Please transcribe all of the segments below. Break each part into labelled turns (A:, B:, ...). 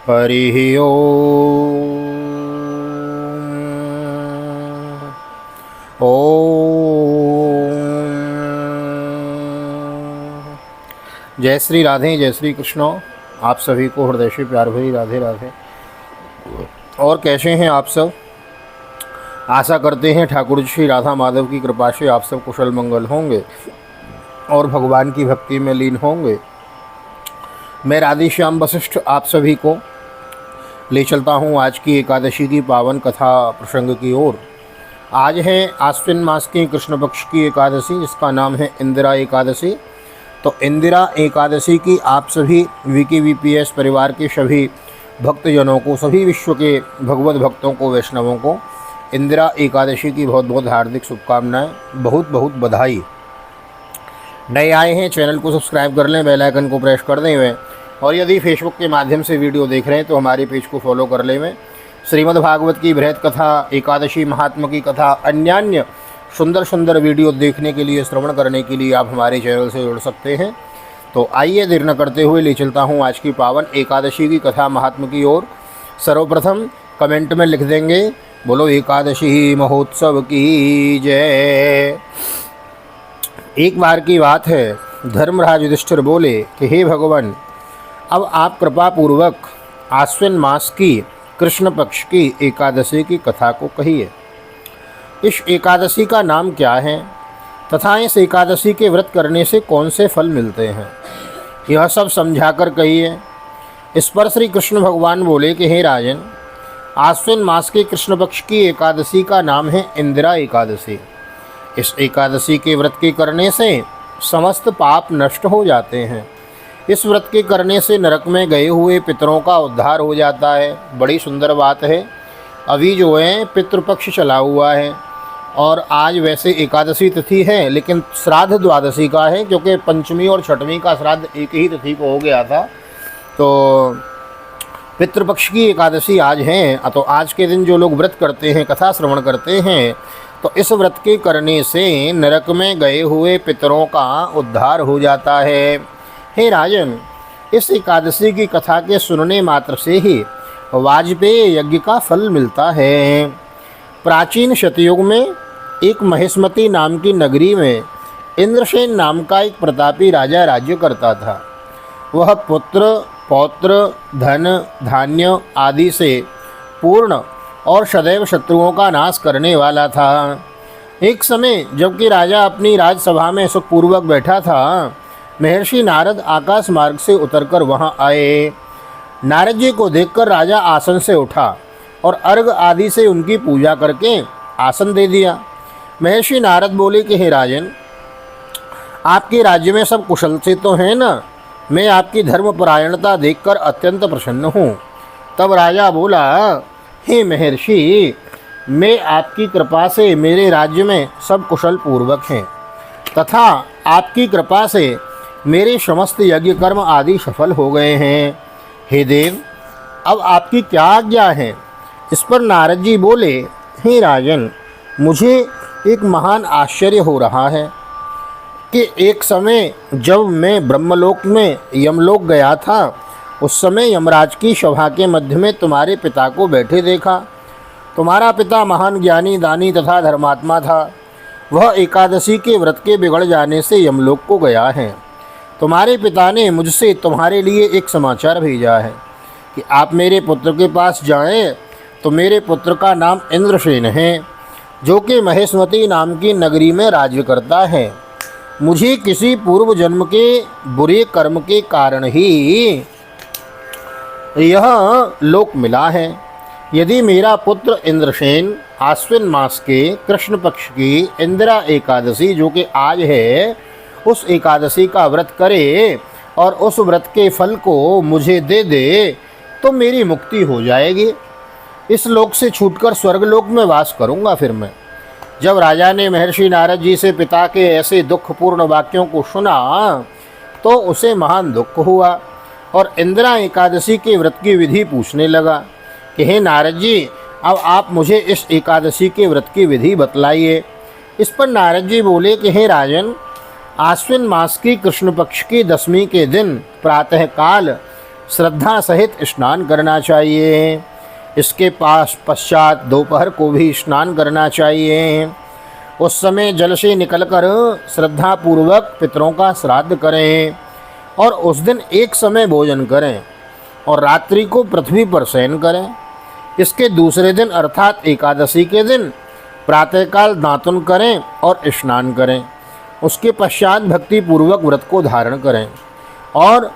A: हरि ओम। जय श्री राधे, जय श्री कृष्ण। आप सभी को हृदय से प्यार भरी राधे राधे। और कैसे हैं आप सब? आशा करते हैं ठाकुर श्री राधा माधव की कृपा से आप सब कुशल मंगल होंगे और भगवान की भक्ति में लीन होंगे। मैं राधेश्याम वशिष्ठ आप सभी को ले चलता हूँ आज की एकादशी की पावन कथा प्रसंग की ओर। आज है आश्विन मास की कृष्ण पक्ष की एकादशी, जिसका नाम है इंदिरा एकादशी। तो इंदिरा एकादशी की आप सभी VKVPS परिवार के सभी भक्तजनों को, सभी विश्व के भगवत भक्तों को, वैष्णवों को इंदिरा एकादशी की बहुत बहुत हार्दिक शुभकामनाएं, बहुत बहुत बधाई। नए आए हैं चैनल को सब्सक्राइब कर लें, बेल आइकन को प्रेस कर दें हुए, और यदि फेसबुक के माध्यम से वीडियो देख रहे हैं तो हमारे पेज को फॉलो कर लें हुए। श्रीमद् भागवत की बृहद कथा, एकादशी महात्मा की कथा, अन्यान्य सुंदर सुंदर वीडियो देखने के लिए, श्रवण करने के लिए आप हमारे चैनल से जुड़ सकते हैं। तो आइए देर न करते हुए ले चलता हूँ आज की पावन एकादशी की कथा महात्मा की ओर। सर्वप्रथम कमेंट में लिख देंगे, बोलो एकादशी महोत्सव की जय। एक बार की बात है, धर्मराज युधिष्ठिर बोले कि हे भगवान, अब आप कृपा पूर्वक आश्विन मास की कृष्ण पक्ष की एकादशी की कथा को कहिए। इस एकादशी का नाम क्या है तथा इस एकादशी के व्रत करने से कौन से फल मिलते हैं, यह सब समझाकर कहिए। इस पर श्री कृष्ण भगवान बोले कि हे राजन, आश्विन मास के कृष्ण पक्ष की एकादशी का नाम है इंदिरा एकादशी। इस एकादशी के व्रत के करने से समस्त पाप नष्ट हो जाते हैं। इस व्रत के करने से नरक में गए हुए पितरों का उद्धार हो जाता है। बड़ी सुंदर बात है। अभी जो है पितृपक्ष चला हुआ है और आज वैसे एकादशी तिथि है, लेकिन श्राद्ध द्वादशी का है, क्योंकि पंचमी और छठवीं का श्राद्ध एक ही तिथि को हो गया था। तो पितृपक्ष की एकादशी आज है। तो आज के दिन जो लोग व्रत करते हैं, कथा श्रवण करते हैं, तो इस व्रत के करने से नरक में गए हुए पितरों का उद्धार हो जाता है। हे राजन, इस एकादशी की कथा के सुनने मात्र से ही वाजपेय यज्ञ का फल मिलता है। प्राचीन शतयुग में एक महेशमती नाम की नगरी में इंद्रसेन नाम का एक प्रतापी राजा राज्य करता था। वह पुत्र, पौत्र, धन, धान्य आदि से पूर्ण और सदैव शत्रुओं का नाश करने वाला था। एक समय जबकि राजा अपनी राजसभा में सुखपूर्वक बैठा था, महर्षि नारद आकाश मार्ग से उतरकर वहां आए। नारद जी को देखकर राजा आसन से उठा और अर्घ आदि से उनकी पूजा करके आसन दे दिया। महर्षि नारद बोले कि हे राजन, आपके राज्य में सब कुशल से तो हैं ना? मैं आपकी धर्मपरायणता देखकर अत्यंत प्रसन्न हूँ। तब राजा बोला, हे महर्षि, मैं आपकी कृपा से मेरे राज्य में सब कुशल पूर्वक हैं तथा आपकी कृपा से मेरे समस्त यज्ञ कर्म आदि सफल हो गए हैं। हे देव, अब आपकी क्या आज्ञा है? इस पर नारद जी बोले, हे राजन, मुझे एक महान आश्चर्य हो रहा है कि एक समय जब मैं ब्रह्मलोक में यमलोक गया था, उस समय यमराज की सभा के मध्य में तुम्हारे पिता को बैठे देखा। तुम्हारा पिता महान ज्ञानी, दानी तथा धर्मात्मा था। वह एकादशी के व्रत के बिगड़ जाने से यमलोक को गया है। तुम्हारे पिता ने मुझसे तुम्हारे लिए एक समाचार भेजा है कि आप मेरे पुत्र के पास जाएं। तो मेरे पुत्र का नाम इंद्रसेन है, जो कि महेशमती नाम की नगरी में राज्य करता है। मुझे किसी पूर्व जन्म के बुरे कर्म के कारण ही यह लोक मिला है। यदि मेरा पुत्र इंद्रसेन आश्विन मास के कृष्ण पक्ष की इंदिरा एकादशी, जो कि आज है, उस एकादशी का व्रत करे और उस व्रत के फल को मुझे दे दे, तो मेरी मुक्ति हो जाएगी। इस लोक से छूटकर स्वर्गलोक में वास करूंगा फिर मैं। जब राजा ने महर्षि नारद जी से पिता के ऐसे दुखपूर्ण वाक्यों को सुना तो उसे महान दुख हुआ और इंदिरा एकादशी के व्रत की विधि पूछने लगा कि हे नारद जी, अब आप मुझे इस एकादशी के व्रत की विधि बतलाइए। इस पर नारद जी बोले कि हे राजन, आश्विन मास की कृष्ण पक्ष की दशमी के दिन प्रातःकाल श्रद्धा सहित स्नान करना चाहिए। इसके पश्चात दोपहर को भी स्नान करना चाहिए। उस समय जल से निकलकर श्रद्धापूर्वक पितरों का श्राद्ध करें और उस दिन एक समय भोजन करें और रात्रि को पृथ्वी पर शयन करें। इसके दूसरे दिन अर्थात एकादशी के दिन प्रातःकाल दातुन करें और स्नान करें। उसके पश्चात भक्तिपूर्वक व्रत को धारण करें और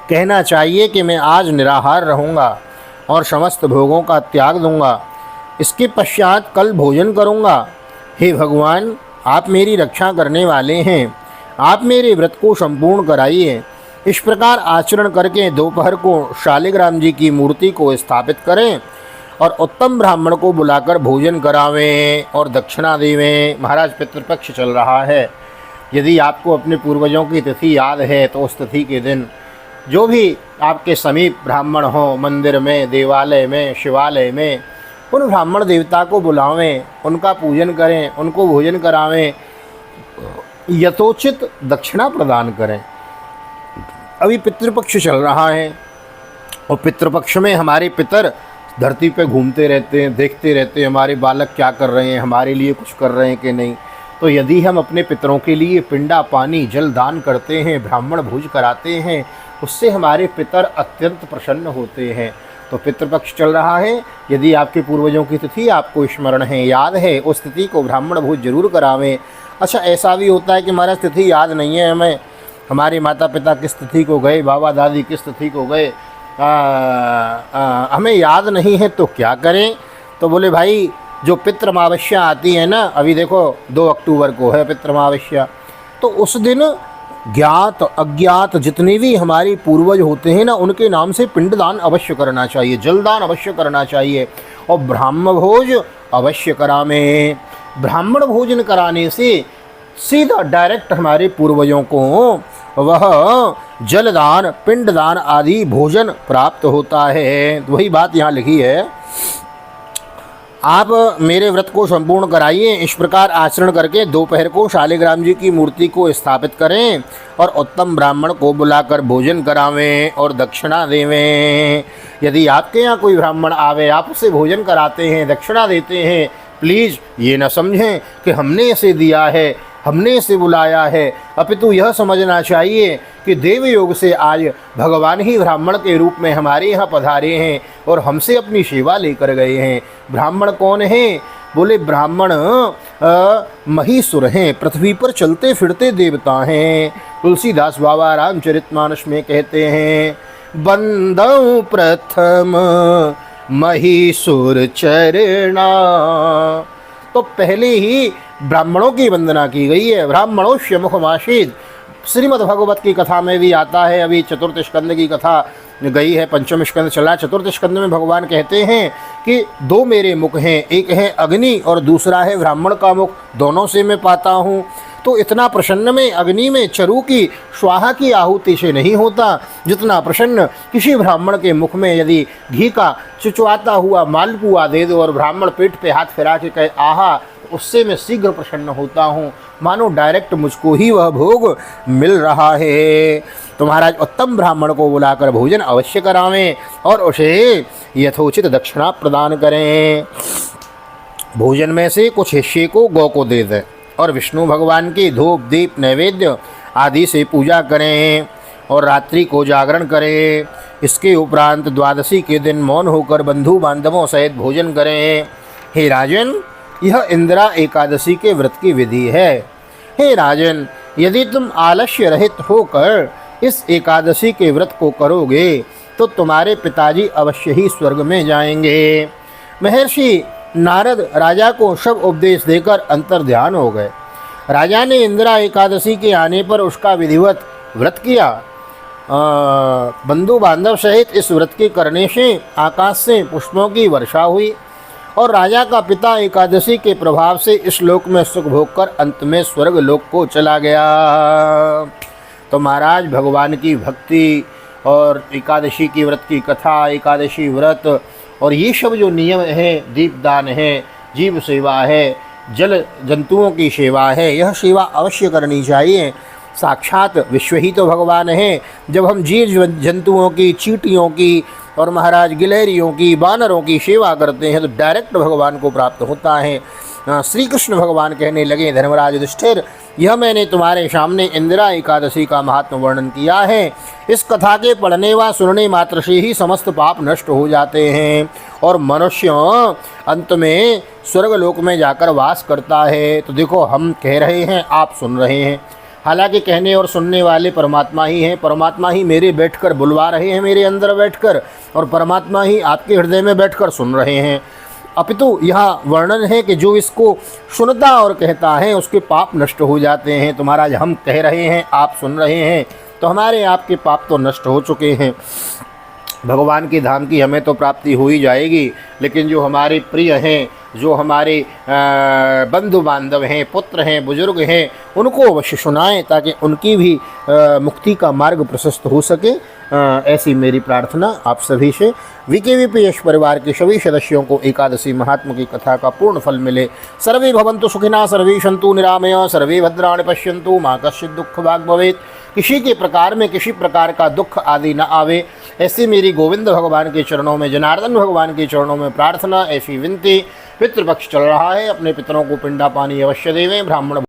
A: कहना चाहिए कि मैं आज निराहार रहूँगा और समस्त भोगों का त्याग दूंगा। इसके पश्चात कल भोजन करूंगा। हे भगवान, आप मेरी रक्षा करने वाले हैं, आप मेरे व्रत को संपूर्ण कराइए। इस प्रकार आचरण करके दोपहर को शालिग्राम जी की मूर्ति को स्थापित करें और उत्तम ब्राह्मण को बुलाकर भोजन करावें और दक्षिणा देवें। महाराज, पितृपक्ष चल रहा है। यदि आपको अपने पूर्वजों की तिथि याद है तो उस तिथि के दिन जो भी आपके समीप ब्राह्मण हो, मंदिर में, देवालय में, शिवालय में, उन ब्राह्मण देवता को बुलावें, उनका पूजन करें, उनको भोजन करावें, यथोचित दक्षिणा प्रदान करें। अभी पितृपक्ष चल रहा है और पितृपक्ष में हमारे पितर धरती पे घूमते रहते हैं, देखते रहते हैं हमारे बालक क्या कर रहे हैं, हमारे लिए कुछ कर रहे हैं कि नहीं। तो यदि हम अपने पितरों के लिए पिंडा, पानी, जल दान करते हैं, ब्राह्मण भोज कराते हैं, उससे हमारे पितर अत्यंत प्रसन्न होते हैं। तो पितृपक्ष चल रहा है। यदि आपके पूर्वजों की तिथि आपको स्मरण है, याद है, उस तिथि को ब्राह्मण भोज जरूर करावें। अच्छा, ऐसा भी होता है कि हमारा तिथि याद नहीं है हमें, हमारे माता पिता किस तिथि को गए, बाबा दादी किस तिथि को गए, हमें याद नहीं है, तो क्या करें? तो बोले भाई, जो पितृमावस्या आती है ना, अभी देखो 2 अक्टूबर को है पितृमावस्या, तो उस दिन ज्ञात अज्ञात जितने भी हमारे पूर्वज होते हैं ना, उनके नाम से पिंडदान अवश्य करना चाहिए, जलदान अवश्य करना चाहिए और ब्राह्मण भोज अवश्य करावें। ब्राह्मण भोजन कराने से सीधा डायरेक्ट हमारे पूर्वजों को वह जलदान, पिंडदान आदि भोजन प्राप्त होता है। तो वही बात यहाँ लिखी है, आप मेरे व्रत को संपूर्ण कराइए। इस प्रकार आचरण करके दोपहर को शालिग्राम जी की मूर्ति को स्थापित करें और उत्तम ब्राह्मण को बुलाकर भोजन करावें और दक्षिणा देवें। यदि आपके यहाँ कोई ब्राह्मण आवे, आप उसे भोजन कराते हैं, दक्षिणा देते हैं, प्लीज़ ये न समझें कि हमने इसे दिया है, हमने इसे बुलाया है, अपितु यह समझना चाहिए कि देव योग से आज भगवान ही ब्राह्मण के रूप में हमारे यहाँ पधारे हैं और हमसे अपनी सेवा लेकर गए हैं। ब्राह्मण कौन हैं? बोले ब्राह्मण महीसुर हैं, पृथ्वी पर चलते फिरते देवता हैं। तुलसीदास बाबा रामचरितमानस में कहते हैं, बंदौ प्रथम महीसुर चरणा। तो पहले ही ब्राह्मणों की वंदना की गई है। ब्राह्मणोष्य मुखमासीद, श्रीमद् भगवत की कथा में भी आता है। अभी चतुर्थ स्कंद की कथा गई है, पंचम स्कंद चला। चतुर्थ स्कंद में भगवान कहते हैं कि 2 मेरे मुख हैं, एक है अग्नि और दूसरा है ब्राह्मण का मुख, दोनों से मैं पाता हूँ। तो इतना प्रसन्न में अग्नि में चरु की स्वाहा की आहुति से नहीं होता, जितना प्रसन्न किसी ब्राह्मण के मुख में यदि घी का चुचवाता हुआ मालपुआ दे दो और ब्राह्मण पेट पे हाथ फिरा के कहे आहा, उससे मैं शीघ्र प्रसन्न होता हूँ, मानो डायरेक्ट मुझको ही वह भोग मिल रहा है। तो महाराज, उत्तम ब्राह्मण को बुलाकर भोजन अवश्य करावें और उसे यथोचित दक्षिणा प्रदान करें। भोजन में से कुछ हिस्से को गौ को दे दें और विष्णु भगवान की धूप, दीप, नैवेद्य आदि से पूजा करें और रात्रि को जागरण करें। इसके उपरांत द्वादशी के दिन मौन होकर बंधु बांधवों सहित भोजन करें। हे राजन, यह इंदिरा एकादशी के व्रत की विधि है। हे राजन, यदि तुम आलस्य रहित होकर इस एकादशी के व्रत को करोगे तो तुम्हारे पिताजी अवश्य ही स्वर्ग में जाएंगे। महर्षि नारद राजा को सब उपदेश देकर अंतर्ध्यान हो गए। राजा ने इंदिरा एकादशी के आने पर उसका विधिवत व्रत किया। बंधु बांधव सहित इस व्रत के करने से आकाश से पुष्पों की वर्षा हुई और राजा का पिता एकादशी के प्रभाव से इस लोक में सुख भोग कर अंत में स्वर्ग लोक को चला गया। तो महाराज, भगवान की भक्ति और एकादशी की व्रत की कथा, एकादशी व्रत और ये सब जो नियम हैं, दीपदान है, जीव सेवा है, जल जंतुओं की सेवा है, यह सेवा अवश्य करनी चाहिए। साक्षात विश्व ही तो भगवान हैं। जब हम जीव जंतुओं की, चींटियों की और महाराज गिलहरियों की, बानरों की सेवा करते हैं तो डायरेक्ट भगवान को प्राप्त होता है। श्री कृष्ण भगवान कहने लगे, धर्मराज युधिष्ठिर, यह मैंने तुम्हारे सामने इंदिरा एकादशी का महात्म वर्णन किया है। इस कथा के पढ़ने व सुनने मात्र से ही समस्त पाप नष्ट हो जाते हैं और मनुष्य अंत में स्वर्गलोक में जाकर वास करता है। तो देखो, हम कह रहे हैं, आप सुन रहे हैं। हालांकि कहने और सुनने वाले परमात्मा ही हैं। परमात्मा ही मेरे बैठकर बुलवा रहे हैं, मेरे अंदर बैठकर, और परमात्मा ही आपके हृदय में बैठकर सुन रहे हैं। अपितु यह वर्णन है कि जो इसको सुनता और कहता है उसके पाप नष्ट हो जाते हैं। तो महाराज, हम कह रहे हैं, आप सुन रहे हैं, तो हमारे आपके पाप तो नष्ट हो चुके हैं। भगवान के धाम की हमें तो प्राप्ति हो ही जाएगी, लेकिन जो हमारे प्रिय हैं, जो हमारे बंधु बांधव हैं, पुत्र हैं, बुजुर्ग हैं, उनको अवश्य सुनाएं ताकि उनकी भी मुक्ति का मार्ग प्रशस्त हो सके। ऐसी मेरी प्रार्थना आप सभी से। VKVPS परिवार के सभी सदस्यों को एकादशी महात्म की कथा का पूर्ण फल मिले। सर्वे भवन्तु सुखिनः, सर्वे सन्तु निरामया, सर्वे भद्राणि पश्यन्तु, मा कश्चित् दुःख भाग् भवेत्। किसी के प्रकार में किसी प्रकार का दुख आदि न आवे, ऐसी मेरी गोविंद भगवान के चरणों में, जनार्दन भगवान के चरणों में प्रार्थना, ऐसी विनती। पितृपक्ष चल रहा है, अपने पितरों को पिंडा पानी अवश्य देवें। ब्राह्मण